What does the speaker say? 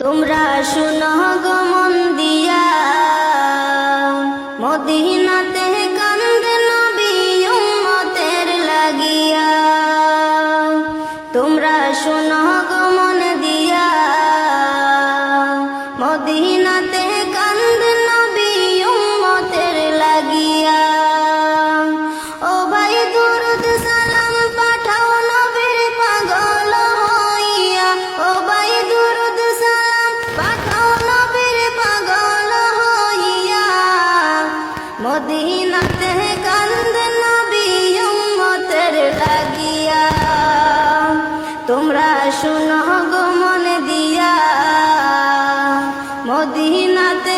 তোমরা শুনো গো মন দিয়া, মদিনাতে কান্দে নবী উম্মতের লাগিয়া। তোমরা শুনো গো মন দিয়া, মদিনাতে কান্দে নবী উম্মতের লাগিয়া। ও ভাই দুরুদ সালাম পাঠাও নবীর পাগল হইয়া। ও ভাই দুরুদ সালাম পাঠাও নবীর পাগল হইয়া। মদিনাতে কান্দে নবী উম্মতের লাগিয়া। তোমরা শুনো গো মন দিয়া, মদিনাতে